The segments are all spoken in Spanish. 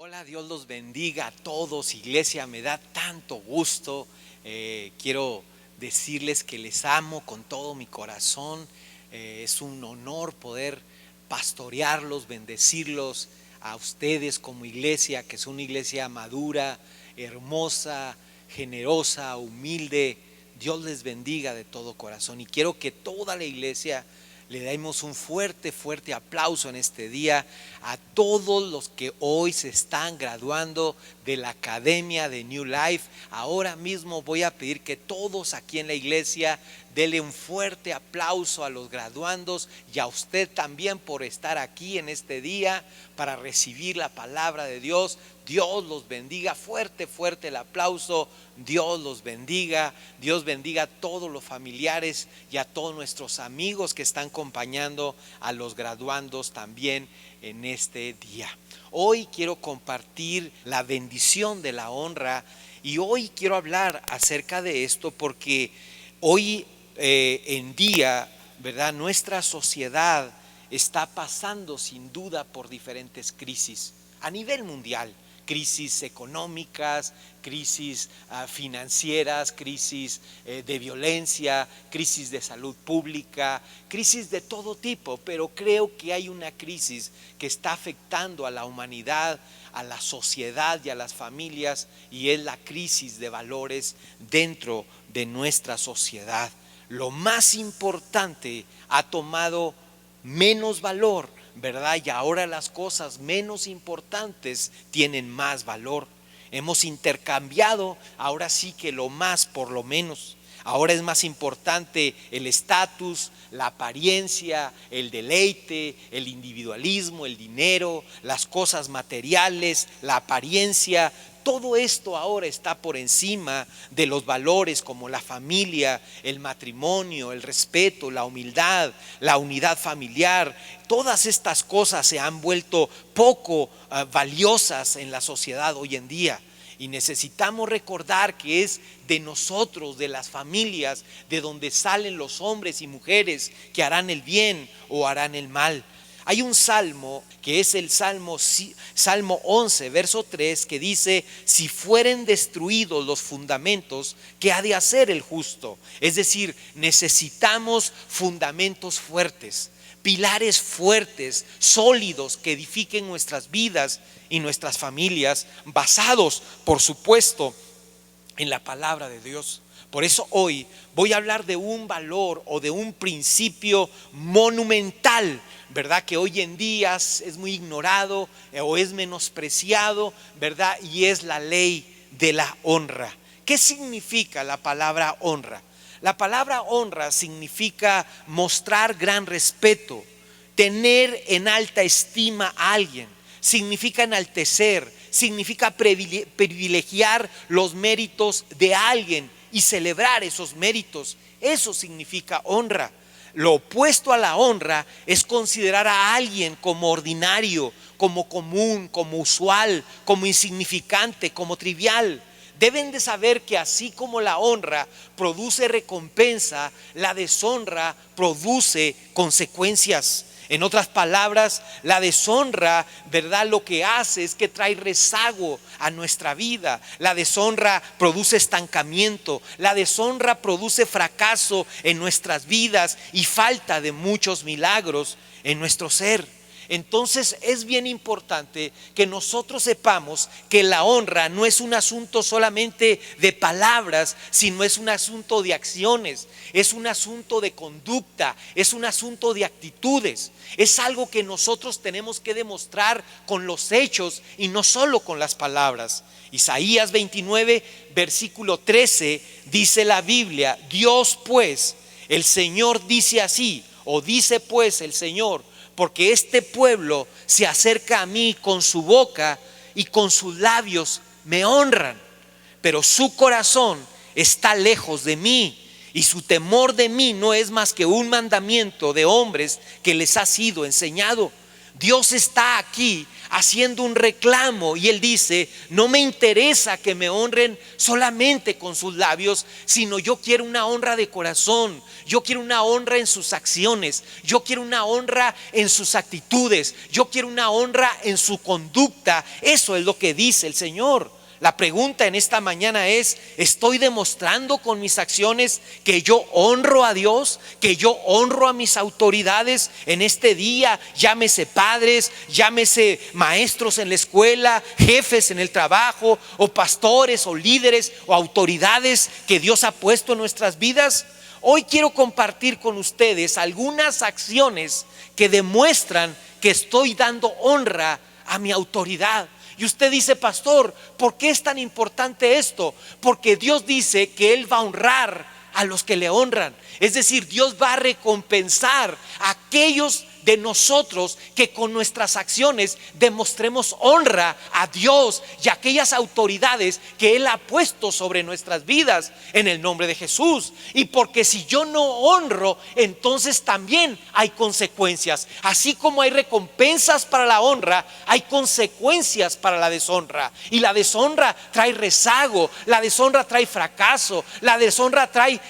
Hola, Dios los bendiga a todos, iglesia, me da tanto gusto. Quiero decirles que les amo con todo mi corazón. Es un honor poder pastorearlos, bendecirlos a ustedes como iglesia, que es una iglesia madura, hermosa, generosa, humilde. Dios les bendiga de todo corazón y quiero que toda la iglesia le damos un fuerte, fuerte aplauso en este día a todos los que hoy se están graduando de la Academia de New Life. Ahora mismo voy a pedir que todos aquí en la iglesia denle un fuerte aplauso a los graduandos y a usted también por estar aquí en este día para recibir la palabra de Dios. Dios los bendiga, fuerte, fuerte el aplauso. Dios los bendiga, Dios bendiga a todos los familiares y a todos nuestros amigos que están acompañando a los graduandos también en este día. Hoy quiero compartir la bendición de la honra y hoy quiero hablar acerca de esto porque hoy en día, ¿verdad? Nuestra sociedad está pasando sin duda por diferentes crisis a nivel mundial. Crisis económicas, crisis financieras, crisis de violencia, crisis de salud pública, crisis de todo tipo, pero creo que hay una crisis que está afectando a la humanidad, a la sociedad y a las familias, y es la crisis de valores dentro de nuestra sociedad. Lo más importante ha tomado menos valor, ¿verdad? Y ahora las cosas menos importantes tienen más valor. Hemos intercambiado ahora sí que lo más por lo menos. Ahora es más importante el estatus, la apariencia, el deleite, el individualismo, el dinero, las cosas materiales, la apariencia. Todo esto ahora está por encima de los valores como la familia, el matrimonio, el respeto, la humildad, la unidad familiar. Todas estas cosas se han vuelto poco valiosas en la sociedad hoy en día. Y necesitamos recordar que es de nosotros, de las familias, de donde salen los hombres y mujeres que harán el bien o harán el mal. Hay un salmo que es el Salmo 11, verso 3, que dice: si fueren destruidos los fundamentos, ¿qué ha de hacer el justo? Es decir, necesitamos fundamentos fuertes, pilares fuertes, sólidos, que edifiquen nuestras vidas y nuestras familias, basados, por supuesto, en la palabra de Dios. Por eso hoy voy a hablar de un valor o de un principio monumental, ¿verdad? Que hoy en día es muy ignorado o es menospreciado, ¿verdad? Y es la ley de la honra. ¿Qué significa la palabra honra? La palabra honra significa mostrar gran respeto, tener en alta estima a alguien, significa enaltecer, significa privilegiar los méritos de alguien y celebrar esos méritos. Eso significa honra. Lo opuesto a la honra es considerar a alguien como ordinario, como común, como usual, como insignificante, como trivial. Deben de saber que así como la honra produce recompensa, la deshonra produce consecuencias. En otras palabras, la deshonra, ¿verdad? Lo que hace es que trae rezago a nuestra vida. La deshonra produce estancamiento. La deshonra produce fracaso en nuestras vidas y falta de muchos milagros en nuestro ser. Entonces es bien importante que nosotros sepamos que la honra no es un asunto solamente de palabras, sino es un asunto de acciones, es un asunto de conducta, es un asunto de actitudes. Es algo que nosotros tenemos que demostrar con los hechos y no solo con las palabras. Isaías 29, versículo 13, dice la Biblia: Dios pues, el Señor dice así, o dice pues el Señor: porque este pueblo se acerca a mí con su boca y con sus labios me honran, pero su corazón está lejos de mí y su temor de mí no es más que un mandamiento de hombres que les ha sido enseñado. Dios está aquí haciendo un reclamo, y él dice: no me interesa que me honren solamente con sus labios, sino yo quiero una honra de corazón, yo quiero una honra en sus acciones, yo quiero una honra en sus actitudes, yo quiero una honra en su conducta. Eso es lo que dice el Señor. La pregunta en esta mañana es: ¿estoy demostrando con mis acciones que yo honro a Dios, que yo honro a mis autoridades en este día? Llámese padres, llámese maestros en la escuela, jefes en el trabajo, o pastores o líderes o autoridades que Dios ha puesto en nuestras vidas. Hoy quiero compartir con ustedes algunas acciones que demuestran que estoy dando honra a mi autoridad. Y usted dice: pastor, ¿por qué es tan importante esto? Porque Dios dice que Él va a honrar a los que le honran. Es decir, Dios va a recompensar a aquellos de nosotros que con nuestras acciones demostremos honra a Dios y a aquellas autoridades que Él ha puesto sobre nuestras vidas, en el nombre de Jesús. Y porque si yo no honro, entonces también hay consecuencias. Así como hay recompensas para la honra, hay consecuencias para la deshonra. Y la deshonra trae rezago, la deshonra trae fracaso, la deshonra trae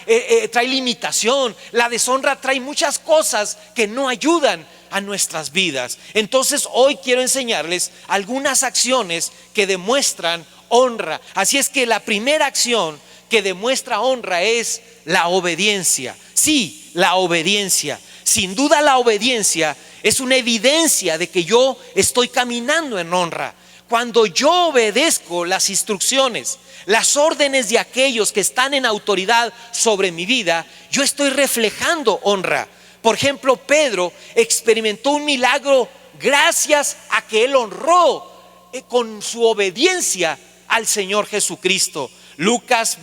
limitación, la deshonra trae muchas cosas que no ayudan a nuestras vidas. Entonces hoy quiero enseñarles algunas acciones que demuestran honra. Así es que la primera acción que demuestra honra es la obediencia. Sí, la obediencia. Sin duda la obediencia es una evidencia de que yo estoy caminando en honra. Cuando yo obedezco las instrucciones, las órdenes de aquellos que están en autoridad sobre mi vida, yo estoy reflejando honra. Por ejemplo, Pedro experimentó un milagro gracias a que él honró con su obediencia al Señor Jesucristo. Lucas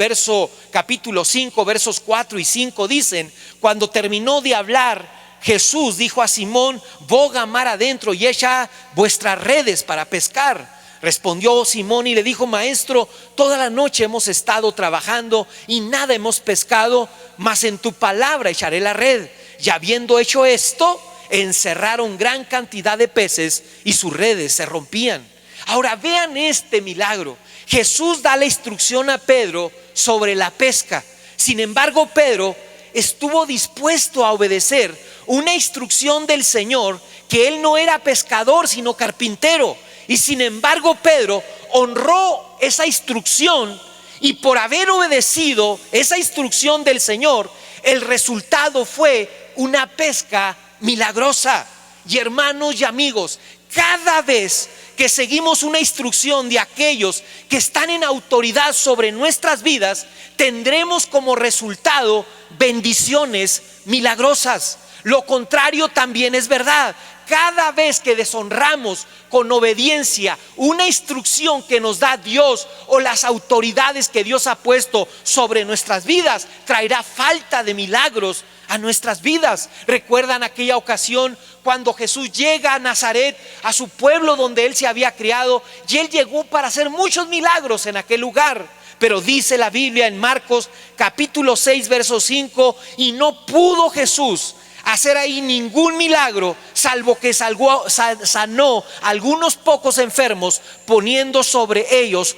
capítulo 5 versos 4 y 5 dicen: cuando terminó de hablar, Jesús dijo a Simón: boga mar adentro y echa vuestras redes para pescar. Respondió Simón y le dijo: maestro, toda la noche hemos estado trabajando y nada hemos pescado, mas en tu palabra echaré la red. Y habiendo hecho esto, encerraron gran cantidad de peces y sus redes se rompían. Ahora vean este milagro. Jesús da la instrucción a Pedro sobre la pesca. Sin embargo, Pedro estuvo dispuesto a obedecer una instrucción del Señor, que él no era pescador sino carpintero. Y sin embargo, Pedro honró esa instrucción, y por haber obedecido esa instrucción del Señor, el resultado fue una pesca milagrosa. Y hermanos y amigos, cada vez que seguimos una instrucción de aquellos que están en autoridad sobre nuestras vidas, tendremos como resultado bendiciones milagrosas. Lo contrario también es verdad. Cada vez que deshonramos con obediencia una instrucción que nos da Dios o las autoridades que Dios ha puesto sobre nuestras vidas, traerá falta de milagros a nuestras vidas. ¿Recuerdan aquella ocasión cuando Jesús llega a Nazaret, a su pueblo donde él se había criado? Y él llegó para hacer muchos milagros en aquel lugar. Pero dice la Biblia en Marcos capítulo 6 verso 5: y no pudo Jesús hacer ahí ningún milagro, salvo que sanó a algunos pocos enfermos, poniendo sobre ellos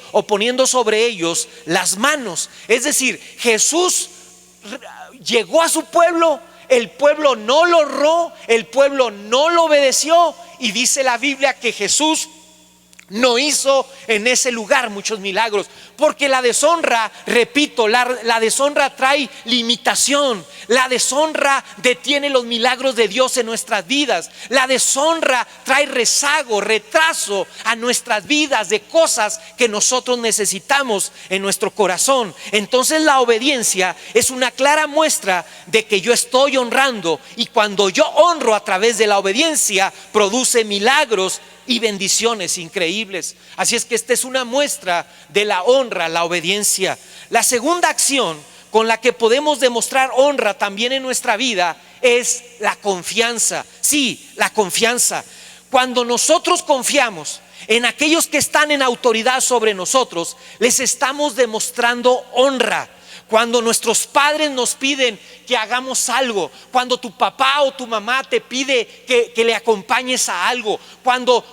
las manos. Es decir, Jesús llegó a su pueblo, el pueblo no lo honró, el pueblo no lo obedeció, y dice la Biblia que Jesús no hizo en ese lugar muchos milagros. Porque la deshonra, repito, la deshonra trae limitación. La deshonra detiene los milagros de Dios en nuestras vidas. La deshonra trae rezago, retraso a nuestras vidas de cosas que nosotros necesitamos en nuestro corazón. Entonces la obediencia es una clara muestra de que yo estoy honrando, y cuando yo honro a través de la obediencia, produce milagros y bendiciones increíbles. Así es que esta es una muestra de la honra, la obediencia. La segunda acción con la que podemos demostrar honra también en nuestra vida es la confianza. Sí, la confianza. Cuando nosotros confiamos en aquellos que están en autoridad sobre nosotros, les estamos demostrando honra. Cuando nuestros padres nos piden que hagamos algo, cuando tu papá o tu mamá te pide que le acompañes a algo, cuando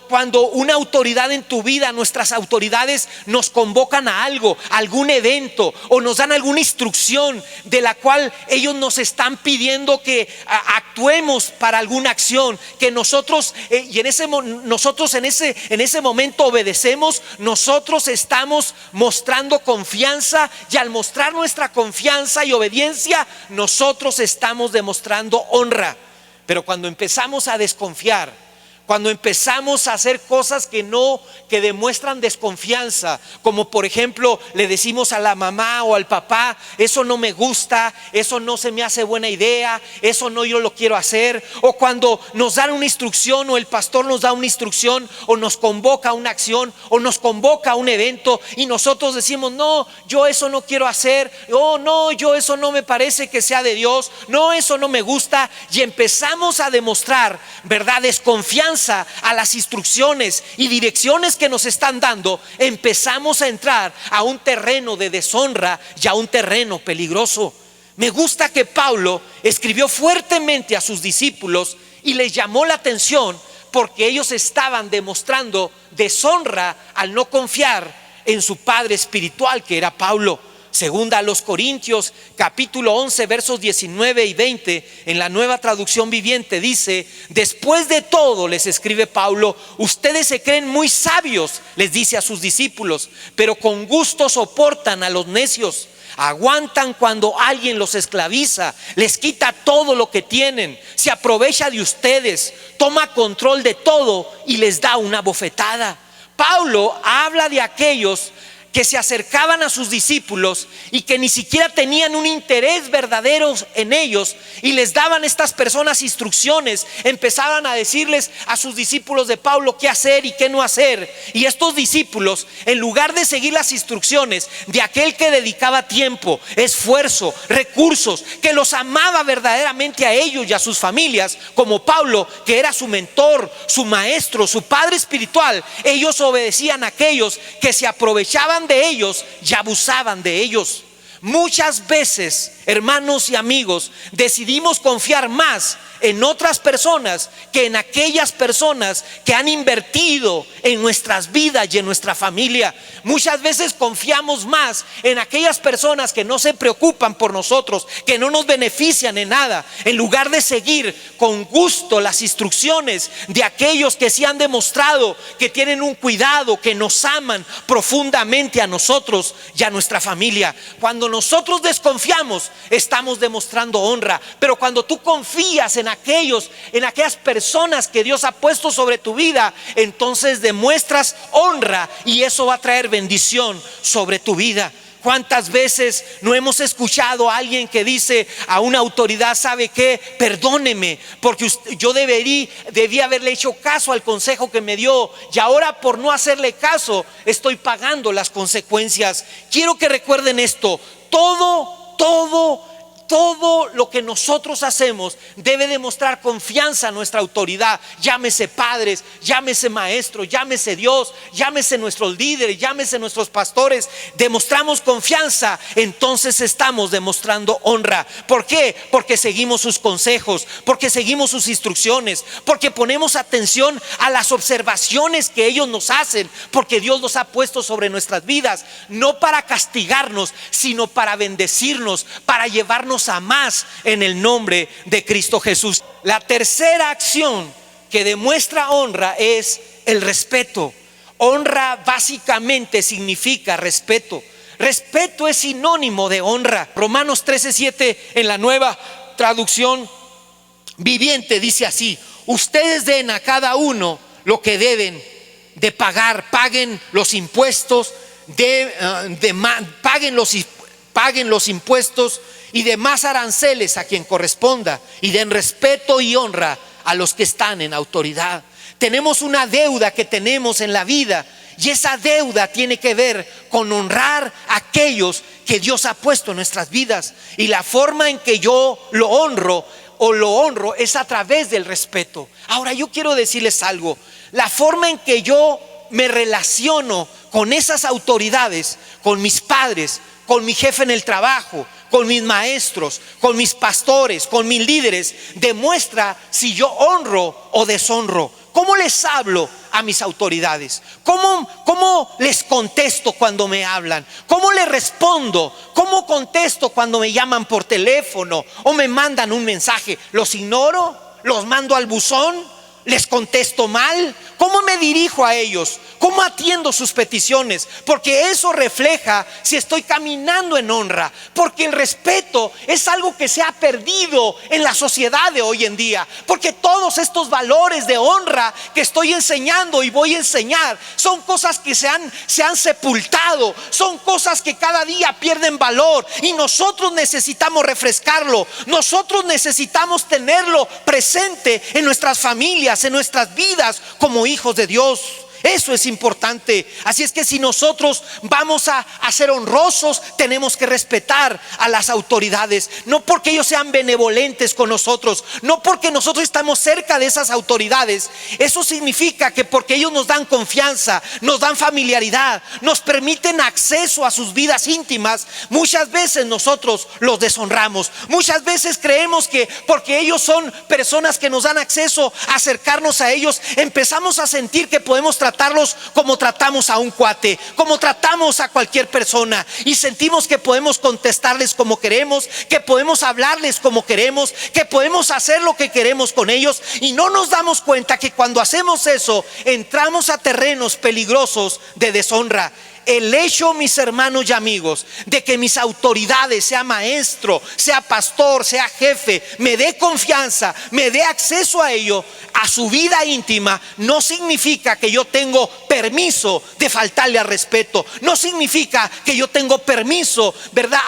una autoridad en tu vida, nuestras autoridades nos convocan a algo, a algún evento, o nos dan alguna instrucción de la cual ellos nos están pidiendo que actuemos para alguna acción, que nosotros en ese momento obedecemos, nosotros estamos mostrando confianza, y al mostrar nuestra confianza y obediencia, nosotros estamos demostrando honra. Pero cuando empezamos a desconfiar, cuando empezamos a hacer cosas que demuestran desconfianza, como por ejemplo le decimos a la mamá o al papá: eso no me gusta, eso no se me hace buena idea, eso no, yo lo quiero hacer. O cuando nos dan una instrucción, o el pastor nos da una instrucción, o nos convoca a una acción, o nos convoca a un evento, y nosotros decimos: no, yo eso no quiero hacer, oh no, yo eso no me parece que sea de Dios, no, eso no me gusta. Y empezamos a demostrar, ¿verdad?, desconfianza a las instrucciones y direcciones que nos están dando. Empezamos a entrar a un terreno de deshonra y a un terreno peligroso. Me gusta que Pablo escribió fuertemente a sus discípulos y les llamó la atención, porque ellos estaban demostrando deshonra al no confiar en su padre espiritual, que era Pablo. Segunda a los Corintios, capítulo 11, versos 19 y 20, en la Nueva Traducción Viviente dice: después de todo, les escribe Pablo, ustedes se creen muy sabios, les dice a sus discípulos, pero con gusto soportan a los necios. Aguantan cuando alguien los esclaviza, les quita todo lo que tienen, se aprovecha de ustedes, toma control de todo y les da una bofetada. Pablo habla de aquellos que se acercaban a sus discípulos y que ni siquiera tenían un interés verdadero en ellos, y les daban estas personas instrucciones, empezaban a decirles a sus discípulos de Pablo qué hacer y qué no hacer. Y estos discípulos, en lugar de seguir las instrucciones de aquel que dedicaba tiempo, esfuerzo, recursos, que los amaba verdaderamente a ellos y a sus familias, como Pablo, que era su mentor, su maestro, su padre espiritual, ellos obedecían a aquellos que se aprovechaban de ellos y abusaban de ellos. Muchas veces, hermanos y amigos, decidimos confiar más en otras personas que en aquellas personas que han invertido en nuestras vidas y en nuestra familia. Muchas veces confiamos más en aquellas personas que no se preocupan por nosotros, que no nos benefician en nada, en lugar de seguir con gusto las instrucciones de aquellos que sí han demostrado que tienen un cuidado, que nos aman profundamente a nosotros y a nuestra familia. Cuando nosotros desconfiamos, estamos demostrando honra. Pero cuando tú confías en aquellas personas que Dios ha puesto sobre tu vida, entonces demuestras honra, y eso va a traer bendición sobre tu vida. ¿Cuántas veces no hemos escuchado a alguien que dice a una autoridad: ¿sabe qué? Perdóneme, porque yo debí haberle hecho caso al consejo que me dio, y ahora por no hacerle caso estoy pagando las consecuencias. Quiero que recuerden esto: todo lo que nosotros hacemos debe demostrar confianza a nuestra autoridad. Llámese padres, llámese maestros, llámese Dios, llámese nuestros líderes, llámese nuestros pastores. Demostramos confianza, entonces estamos demostrando honra. ¿Por qué? Porque seguimos sus consejos, porque seguimos sus instrucciones, porque ponemos atención a las observaciones que ellos nos hacen, porque Dios los ha puesto sobre nuestras vidas, no para castigarnos, sino para bendecirnos, para llevarnos a más en el nombre de Cristo Jesús. La tercera acción que demuestra honra es el respeto. Honra básicamente significa respeto. Respeto es sinónimo de honra. Romanos 13:7 en la Nueva Traducción Viviente dice así: ustedes den a cada uno lo que deben de pagar, paguen los impuestos, paguen los impuestos y demás aranceles a quien corresponda, y den respeto y honra a los que están en autoridad. Tenemos una deuda que tenemos en la vida, y esa deuda tiene que ver con honrar a aquellos que Dios ha puesto en nuestras vidas. Y la forma en que yo lo honro es a través del respeto. Ahora, yo quiero decirles algo: la forma en que yo me relaciono con esas autoridades, con mis padres, con mi jefe en el trabajo, con mis maestros, con mis pastores, con mis líderes, demuestra si yo honro o deshonro. ¿Cómo les hablo a mis autoridades? ¿Cómo les contesto cuando me hablan? ¿Cómo les respondo? ¿Cómo contesto cuando me llaman por teléfono o me mandan un mensaje? ¿Los ignoro? ¿Los mando al buzón? ¿Les contesto mal? ¿Cómo me dirijo a ellos? ¿Cómo atiendo sus peticiones? Porque eso refleja si estoy caminando en honra. Porque el respeto es algo que se ha perdido en la sociedad de hoy en día. Porque todos estos valores de honra que estoy enseñando y voy a enseñar son cosas que se han sepultado. Son cosas que cada día pierden valor. Y nosotros necesitamos refrescarlo. Nosotros necesitamos tenerlo presente en nuestras familias, en nuestras vidas como hijos de Dios. Eso es importante. Así es que si nosotros vamos a ser honrosos, tenemos que respetar a las autoridades. No porque ellos sean benevolentes con nosotros, no porque nosotros estamos cerca de esas autoridades. Eso significa que porque ellos nos dan confianza, nos dan familiaridad, nos permiten acceso a sus vidas íntimas, muchas veces nosotros los deshonramos. Muchas veces creemos que porque ellos son personas que nos dan acceso a acercarnos a ellos, empezamos a sentir que podemos tratarlos como tratamos a un cuate, como tratamos a cualquier persona, y sentimos que podemos contestarles como queremos, que podemos hablarles como queremos, que podemos hacer lo que queremos con ellos, y no nos damos cuenta que cuando hacemos eso entramos a terrenos peligrosos de deshonra. El hecho, mis hermanos y amigos, de que mis autoridades, sea maestro, sea pastor, sea jefe, me dé confianza, me dé acceso a ello, a su vida íntima, no significa que yo tengo permiso de faltarle al respeto. No significa que yo tengo permiso, ¿verdad?,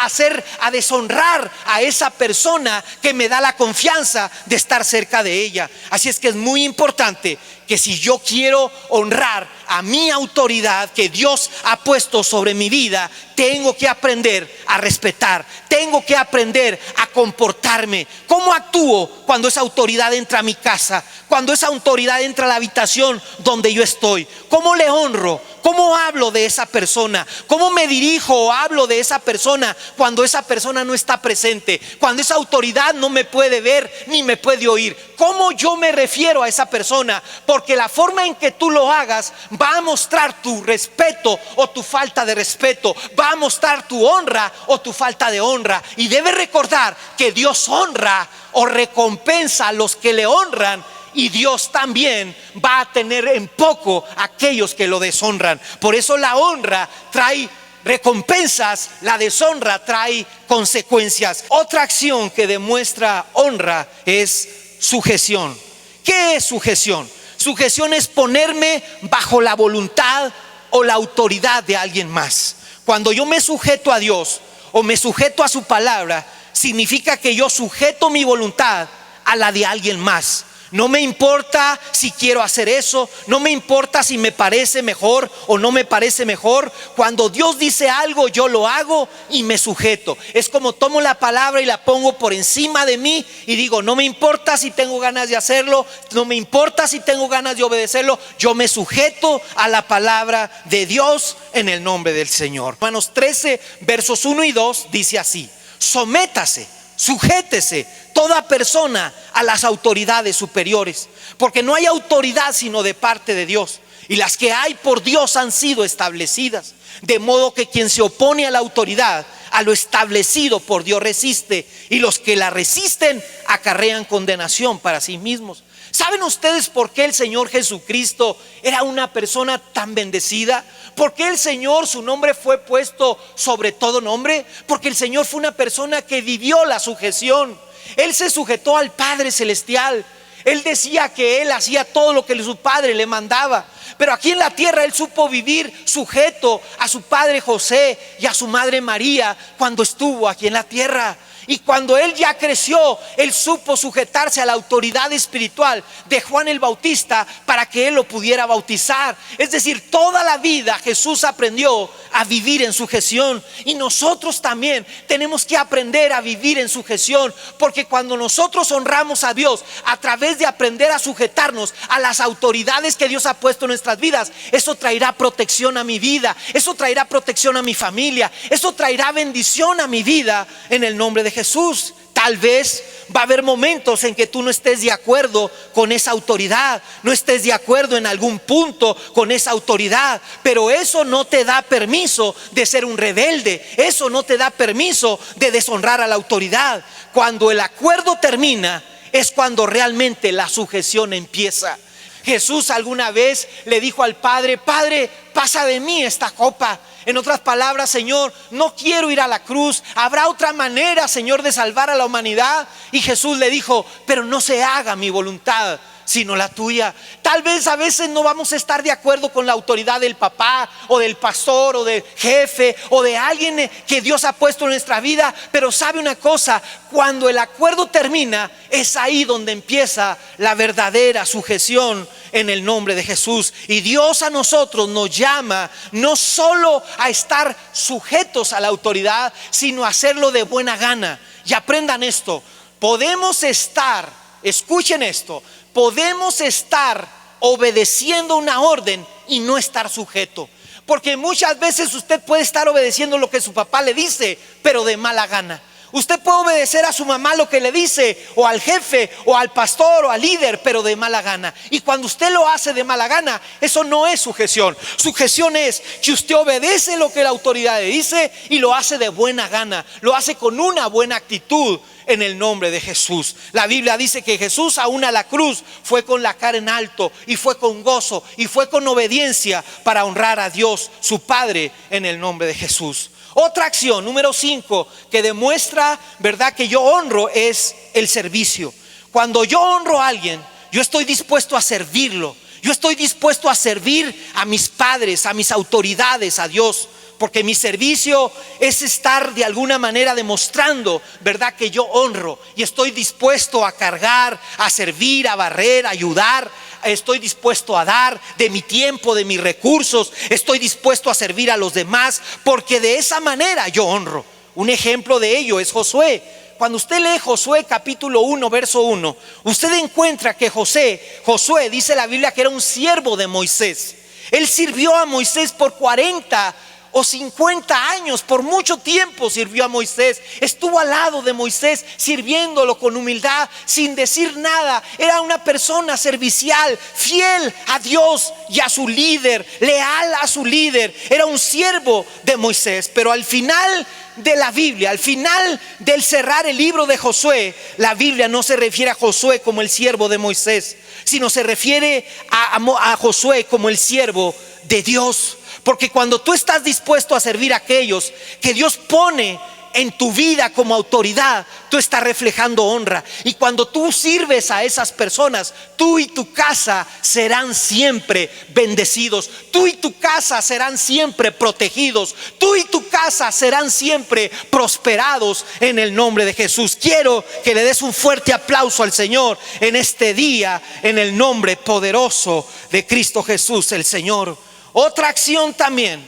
a deshonrar a esa persona que me da la confianza de estar cerca de ella. Así es que es muy importante que si yo quiero honrar a mi autoridad que Dios ha puesto sobre mi vida, tengo que aprender a respetar, tengo que aprender a comportarme. ¿Cómo actúo cuando esa autoridad entra a mi casa? Cuando esa autoridad entra a la habitación donde yo estoy. ¿Cómo le honro? ¿Cómo hablo de esa persona? ¿Cómo me dirijo o hablo de esa persona cuando esa persona no está presente? Cuando esa autoridad no me puede ver ni me puede oír. ¿Cómo yo me refiero a esa persona? Porque la forma en que tú lo hagas va a mostrar tu respeto o tu falta de respeto. Va a mostrar tu honra o tu falta de honra. Y debes recordar que Dios honra o recompensa a los que le honran, y Dios también va a tener en poco a aquellos que lo deshonran. Por eso la honra trae recompensas, la deshonra trae consecuencias. Otra acción que demuestra honra es sujeción. ¿Qué es sujeción? Sujeción es ponerme bajo la voluntad o la autoridad de alguien más. Cuando yo me sujeto a Dios o me sujeto a su palabra, significa que yo sujeto mi voluntad a la de alguien más. No me importa si quiero hacer eso, no me importa si me parece mejor o no me parece mejor. Cuando Dios dice algo, yo lo hago y me sujeto. Es como tomo la palabra y la pongo por encima de mí y digo, no me importa si tengo ganas de hacerlo, no me importa si tengo ganas de obedecerlo, yo me sujeto a la palabra de Dios en el nombre del Señor. Romanos 13, versos 1 y 2 dice así: sométase, sujétese toda persona a las autoridades superiores, porque no hay autoridad sino de parte de Dios, y las que hay por Dios han sido establecidas. De modo que quien se opone a la autoridad, a lo establecido por Dios resiste, y los que la resisten acarrean condenación para sí mismos. ¿Saben ustedes por qué el Señor Jesucristo era una persona tan bendecida? ¿Por qué el Señor, su nombre fue puesto sobre todo nombre? Porque el Señor fue una persona que vivió la sujeción. Él se sujetó al Padre Celestial. Él decía que Él hacía todo lo que su Padre le mandaba. Pero aquí en la tierra Él supo vivir sujeto a su padre José y a su madre María cuando estuvo aquí en la tierra. Y cuando Él ya creció, Él supo sujetarse a la autoridad espiritual de Juan el Bautista para que Él lo pudiera bautizar. Es decir, toda la vida Jesús aprendió a vivir en sujeción. Y nosotros también tenemos que aprender a vivir en sujeción, porque cuando nosotros honramos a Dios a través de aprender a sujetarnos a las autoridades que Dios ha puesto en nuestras vidas, eso traerá protección a mi vida, eso traerá protección a mi familia, eso traerá bendición a mi vida en el nombre de Jesús. Tal vez va a haber momentos en que tú no estés de acuerdo con esa autoridad, no estés de acuerdo en algún punto con esa autoridad, pero eso no te da permiso de ser un rebelde, eso no te da permiso de deshonrar a la autoridad. Cuando el acuerdo termina es cuando realmente la sujeción empieza. Jesús alguna vez le dijo al Padre: Padre, pasa de mí esta copa. En otras palabras: Señor, no quiero ir a la cruz, habrá otra manera, Señor, de salvar a la humanidad. Y Jesús le dijo: pero no se haga mi voluntad, sino la tuya. Tal vez a veces no vamos a estar de acuerdo con la autoridad del papá o del pastor o del jefe o de alguien que Dios ha puesto en nuestra vida, pero sabe una cosa: cuando el acuerdo termina, es ahí donde empieza la verdadera sujeción en el nombre de Jesús. Y Dios a nosotros nos llama no solo a estar sujetos a la autoridad, sino a hacerlo de buena gana. Y aprendan esto: podemos estar, escuchen esto, podemos estar obedeciendo una orden y no estar sujeto. Porque muchas veces usted puede estar obedeciendo lo que su papá le dice, pero de mala gana. Usted puede obedecer a su mamá lo que le dice, o al jefe, o al pastor, o al líder, pero de mala gana. Y cuando usted lo hace de mala gana, eso no es sujeción. Sujeción es que usted obedece lo que la autoridad le dice y lo hace de buena gana, lo hace con una buena actitud en el nombre de Jesús. La Biblia dice que Jesús aún a la cruz fue con la cara en alto, y fue con gozo, y fue con obediencia para honrar a Dios su Padre en el nombre de Jesús. Otra acción, número 5, que demuestra, ¿verdad?, que yo honro, es el servicio. Cuando yo honro a alguien, yo estoy dispuesto a servirlo. Yo estoy dispuesto a servir a mis padres, a mis autoridades, a Dios. Porque mi servicio es estar de alguna manera demostrando, ¿verdad?, que yo honro y estoy dispuesto a cargar, a servir, a barrer, a ayudar. Estoy dispuesto a dar de mi tiempo, de mis recursos. Estoy dispuesto a servir a los demás, porque de esa manera yo honro. Un ejemplo de ello es Josué. Cuando usted lee Josué capítulo 1 verso 1, usted encuentra que Josué dice la Biblia que era un siervo de Moisés. Él sirvió a Moisés por 40 o 50 años, por mucho tiempo sirvió a Moisés. Estuvo al lado de Moisés sirviéndolo con humildad, sin decir nada. Era una persona servicial, fiel a Dios y a su líder, leal a su líder. Era un siervo de Moisés. Pero al final de la Biblia, al final del cerrar el libro de Josué, la Biblia no se refiere a Josué como el siervo de Moisés, sino se refiere a Josué como el siervo de Dios. Porque cuando tú estás dispuesto a servir a aquellos que Dios pone en tu vida como autoridad, tú estás reflejando honra. Y cuando tú sirves a esas personas, tú y tu casa serán siempre bendecidos. Tú y tu casa serán siempre protegidos. Tú y tu casa serán siempre prosperados en el nombre de Jesús. Quiero que le des un fuerte aplauso al Señor en este día, en el nombre poderoso de Cristo Jesús, el Señor. Otra acción también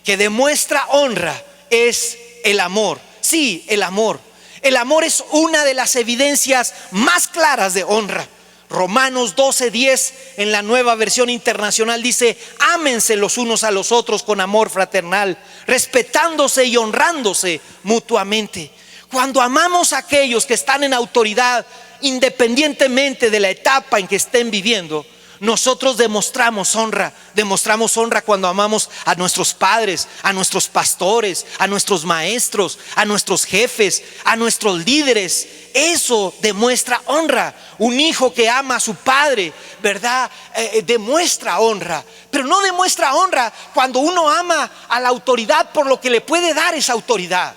que demuestra honra es el amor. Sí, el amor. El amor es una de las evidencias más claras de honra. Romanos 12:10 en la Nueva Versión Internacional dice: ámense los unos a los otros con amor fraternal, respetándose y honrándose mutuamente. Cuando amamos a aquellos que están en autoridad, independientemente de la etapa en que estén viviendo, nosotros demostramos honra cuando amamos a nuestros padres, a nuestros pastores, a nuestros maestros, a nuestros jefes, a nuestros líderes. Eso demuestra honra. Un hijo que ama a su padre, ¿verdad?, demuestra honra. Pero no demuestra honra cuando uno ama a la autoridad por lo que le puede dar esa autoridad.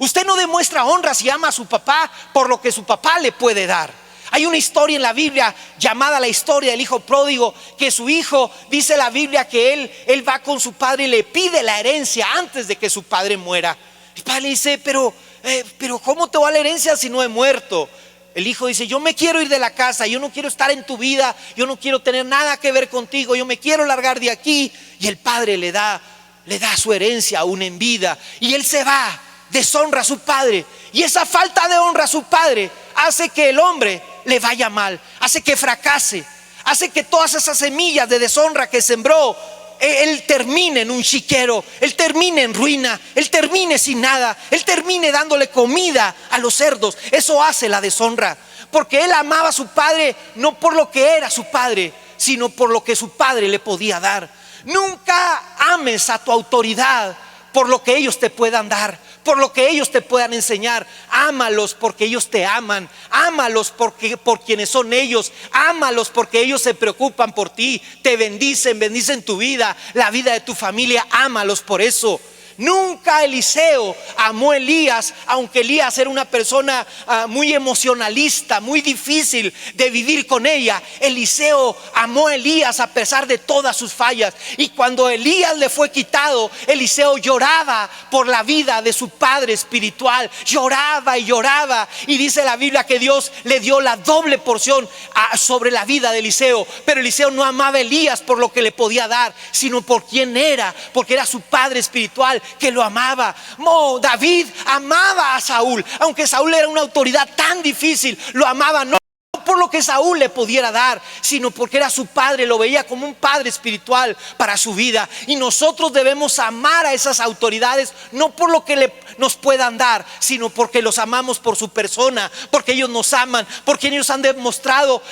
Usted no demuestra honra si ama a su papá por lo que su papá le puede dar. Hay una historia en la Biblia llamada la historia del hijo pródigo, que su hijo, dice la Biblia, que él va con su padre y le pide la herencia antes de que su padre muera. El padre le dice: pero ¿cómo te va la herencia si no he muerto? El hijo dice: yo me quiero ir de la casa, yo no quiero estar en tu vida, yo no quiero tener nada que ver contigo, yo me quiero largar de aquí. Y el padre le da su herencia aún en vida, y él se va, deshonra a su padre. Y esa falta de honra a su padre hace que el hombre le vaya mal, hace que fracase, hace que todas esas semillas de deshonra que sembró, él termine en un chiquero, él termine en ruina, él termine sin nada, él termine dándole comida a los cerdos. Eso hace la deshonra, porque él amaba a su padre no por lo que era su padre, sino por lo que su padre le podía dar. Nunca ames a tu autoridad por lo que ellos te puedan dar, por lo que ellos te puedan enseñar. Ámalos porque ellos te aman, ámalos por quienes son ellos, ámalos porque ellos se preocupan por ti, te bendicen tu vida, la vida de tu familia. Ámalos por eso. Nunca Eliseo amó a Elías, aunque Elías era una persona muy emocionalista, muy difícil de vivir con ella. Eliseo amó a Elías a pesar de todas sus fallas. Y cuando Elías le fue quitado, Eliseo lloraba por la vida de su padre espiritual. Lloraba y lloraba. Y dice la Biblia que Dios le dio la doble porción sobre la vida de Eliseo. Pero Eliseo no amaba a Elías por lo que le podía dar, sino por quién era, porque era su padre espiritual que lo amaba. David amaba a Saúl, aunque Saúl era una autoridad tan difícil, lo amaba no por lo que Saúl le pudiera dar, sino porque era su padre, lo veía como un padre espiritual para su vida. Y nosotros debemos amar a esas autoridades no por lo que nos puedan dar, sino porque los amamos por su persona, porque ellos nos aman, porque ellos han demostrado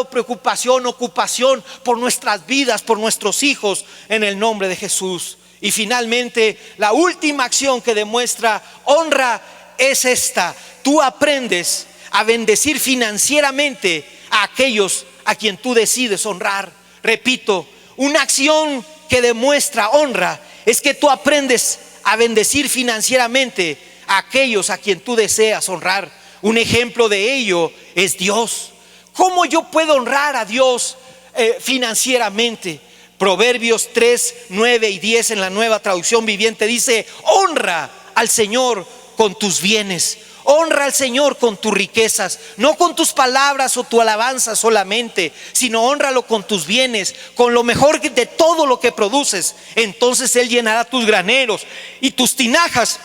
preocupación, ocupación por nuestras vidas, por nuestros hijos, en el nombre de Jesús. Y finalmente, la última acción que demuestra honra es esta: tú aprendes a bendecir financieramente a aquellos a quien tú decides honrar. Repito, una acción que demuestra honra es que tú aprendes a bendecir financieramente a aquellos a quien tú deseas honrar. Un ejemplo de ello es Dios. ¿Cómo yo puedo honrar a Dios financieramente? Proverbios 3, 9 y 10 en la Nueva Traducción Viviente dice: honra al Señor con tus bienes, honra al Señor con tus riquezas, no con tus palabras o tu alabanza solamente, sino honralo con tus bienes, con lo mejor de todo lo que produces. Entonces Él llenará tus graneros y tus tinajas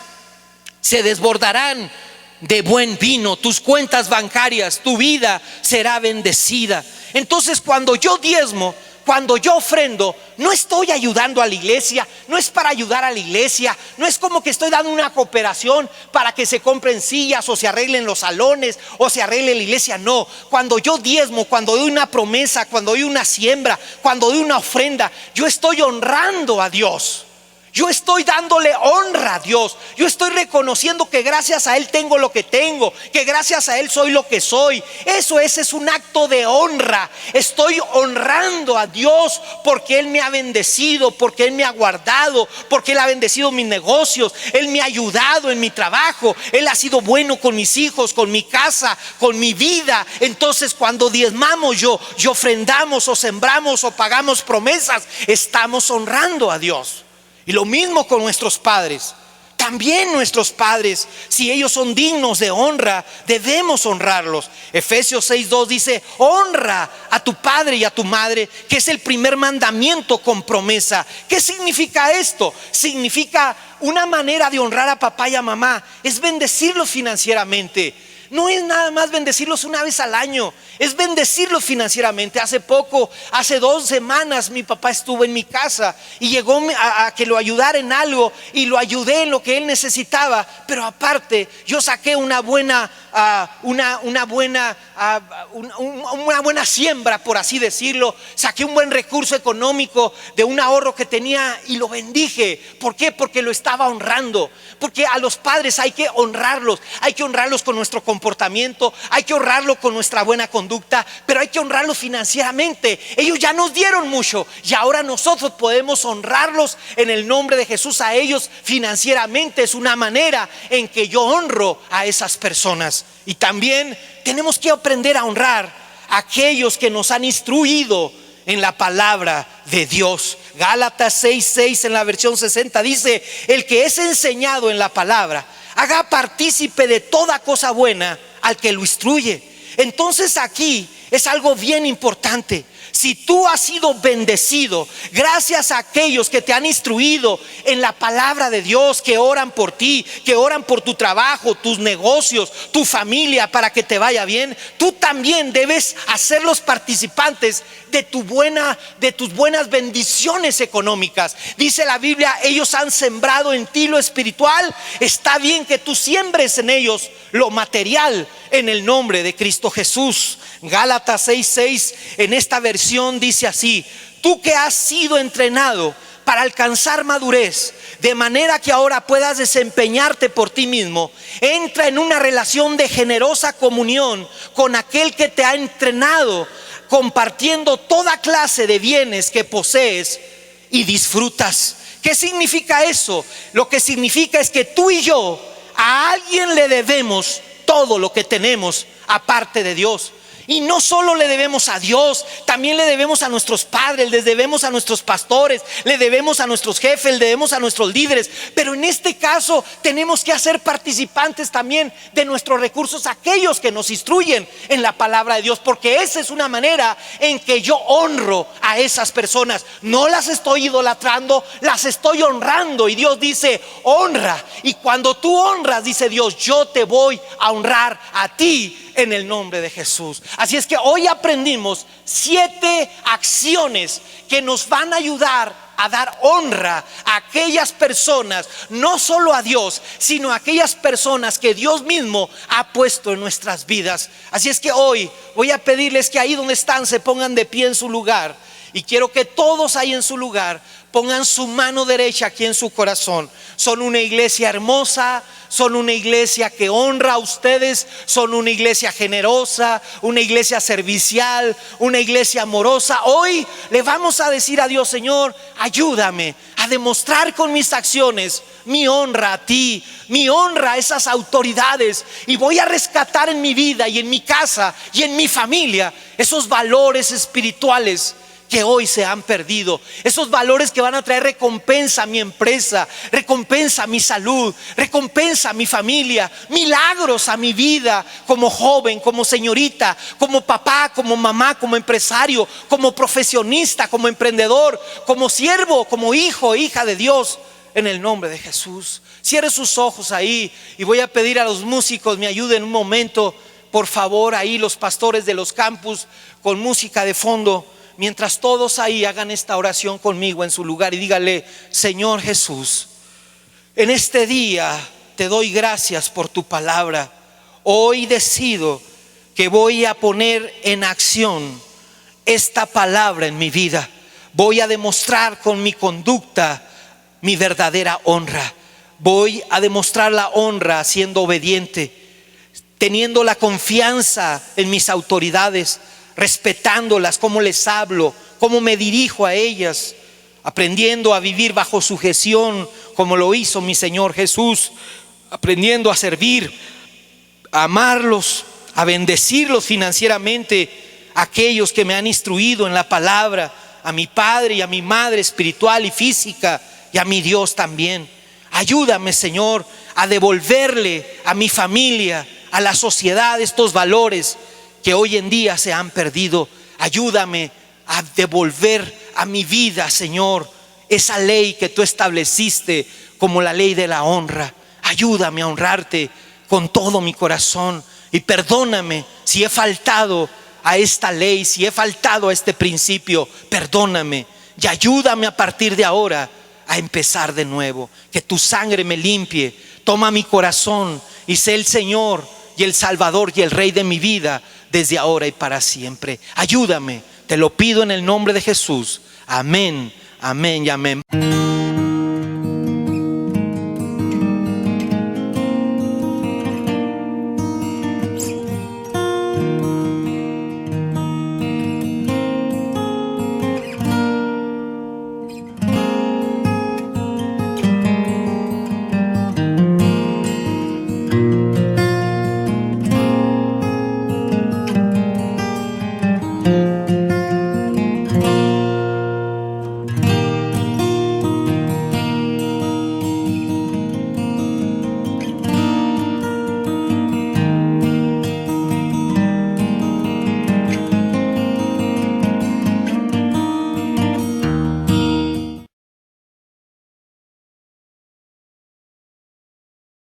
se desbordarán de buen vino, tus cuentas bancarias, tu vida será bendecida. Entonces, cuando yo diezmo, cuando yo ofrendo, no estoy ayudando a la iglesia, no es para ayudar a la iglesia, no es como que estoy dando una cooperación para que se compren sillas o se arreglen los salones o se arregle la iglesia. No, cuando yo diezmo, cuando doy una promesa, cuando doy una siembra, cuando doy una ofrenda, yo estoy honrando a Dios. Yo estoy dándole honra a Dios. Yo estoy reconociendo que gracias a Él tengo lo que tengo, que gracias a Él soy lo que soy. Ese es un acto de honra. Estoy honrando a Dios porque Él me ha bendecido, porque Él me ha guardado, porque Él ha bendecido mis negocios, Él me ha ayudado en mi trabajo, Él ha sido bueno con mis hijos, con mi casa, con mi vida. Entonces, cuando diezmamos, yo ofrendamos o sembramos o pagamos promesas, estamos honrando a Dios. Y lo mismo con nuestros padres. También nuestros padres, si ellos son dignos de honra, debemos honrarlos. Efesios 6:2 dice: honra a tu padre y a tu madre, que es el primer mandamiento con promesa. ¿Qué significa esto? Significa una manera de honrar a papá y a mamá, es bendecirlos financieramente. No es nada más bendecirlos una vez al año, es bendecirlos financieramente. Hace 2 semanas mi papá estuvo en mi casa y llegó a que lo ayudara en algo, y lo ayudé en lo que él necesitaba. Pero aparte yo saqué una buena siembra, por así decirlo. Saqué un buen recurso económico de un ahorro que tenía y lo bendije. ¿Por qué? Porque lo estaba honrando. Porque a los padres hay que honrarlos con nuestro comportamiento, hay que honrarlo con nuestra buena conducta, pero hay que honrarlos financieramente. Ellos ya nos dieron mucho y ahora nosotros podemos honrarlos en el nombre de Jesús a ellos financieramente. Es una manera en que yo honro a esas personas. Y también tenemos que aprender a honrar a aquellos que nos han instruido en la palabra de Dios. Gálatas 6:6 en la versión 60 dice: el que es enseñado en la palabra, haga partícipe de toda cosa buena al que lo instruye. Entonces aquí es algo bien importante. Si tú has sido bendecido gracias a aquellos que te han instruido en la palabra de Dios, que oran por ti, que oran por tu trabajo, tus negocios, tu familia, para que te vaya bien, tú también debes hacerlos participantes de tus buenas bendiciones económicas. Dice la Biblia, ellos han sembrado en ti lo espiritual. Está bien que tú siembres en ellos lo material en el nombre de Cristo Jesús. Gálatas 6:6 en esta versión dice así: tú que has sido entrenado para alcanzar madurez, de manera que ahora puedas desempeñarte por ti mismo, entra en una relación de generosa comunión con aquel que te ha entrenado, compartiendo toda clase de bienes que posees y disfrutas. ¿Qué significa eso? Lo que significa es que tú y yo a alguien le debemos todo lo que tenemos aparte de Dios. Y no solo le debemos a Dios, también le debemos a nuestros padres, les debemos a nuestros pastores, le debemos a nuestros jefes, le debemos a nuestros líderes. Pero en este caso tenemos que hacer participantes también de nuestros recursos aquellos que nos instruyen en la palabra de Dios, porque esa es una manera en que yo honro a esas personas. No las estoy idolatrando, las estoy honrando. Y Dios dice: honra. Y cuando tú honras, dice Dios, yo te voy a honrar a ti en el nombre de Jesús. Así es que hoy aprendimos 7 acciones que nos van a ayudar a dar honra a aquellas personas, no solo a Dios, sino a aquellas personas que Dios mismo ha puesto en nuestras vidas. Así es que hoy voy a pedirles que ahí donde están se pongan de pie en su lugar. Y quiero que todos ahí en su lugar pongan su mano derecha aquí en su corazón. Son una iglesia hermosa, son una iglesia que honra a ustedes, son una iglesia generosa, una iglesia servicial, una iglesia amorosa. Hoy le vamos a decir a Dios: Señor, ayúdame a demostrar con mis acciones mi honra a ti, mi honra a esas autoridades, y voy a rescatar en mi vida y en mi casa y en mi familia esos valores espirituales que hoy se han perdido, esos valores que van a traer recompensa a mi empresa, recompensa a mi salud, recompensa a mi familia, milagros a mi vida como joven, como señorita, como papá, como mamá, como empresario, como profesionista, como emprendedor, como siervo, como hijo, hija de Dios, en el nombre de Jesús. Cierre sus ojos ahí y voy a pedir a los músicos me ayuden un momento, por favor, ahí los pastores de los campus con música de fondo. Mientras todos ahí hagan esta oración conmigo en su lugar y dígale: Señor Jesús, en este día te doy gracias por tu palabra. Hoy decido que voy a poner en acción esta palabra en mi vida. Voy a demostrar con mi conducta mi verdadera honra. Voy a demostrar la honra siendo obediente, teniendo la confianza en mis autoridades, respetándolas, cómo les hablo, cómo me dirijo a ellas, aprendiendo a vivir bajo sujeción como lo hizo mi Señor Jesús, aprendiendo a servir, a amarlos, a bendecirlos financieramente, a aquellos que me han instruido en la palabra, a mi padre y a mi madre espiritual y física, y a mi Dios también. Ayúdame, Señor, a devolverle a mi familia, a la sociedad, estos valores que hoy en día se han perdido. Ayúdame a devolver a mi vida, Señor, esa ley que tú estableciste como la ley de la honra. Ayúdame a honrarte con todo mi corazón y perdóname si he faltado a esta ley, si he faltado a este principio. Perdóname y ayúdame a partir de ahora a empezar de nuevo. Que tu sangre me limpie, toma mi corazón y sé el Señor y el Salvador y el Rey de mi vida desde ahora y para siempre. Ayúdame, te lo pido en el nombre de Jesús. Amén, amén y amén.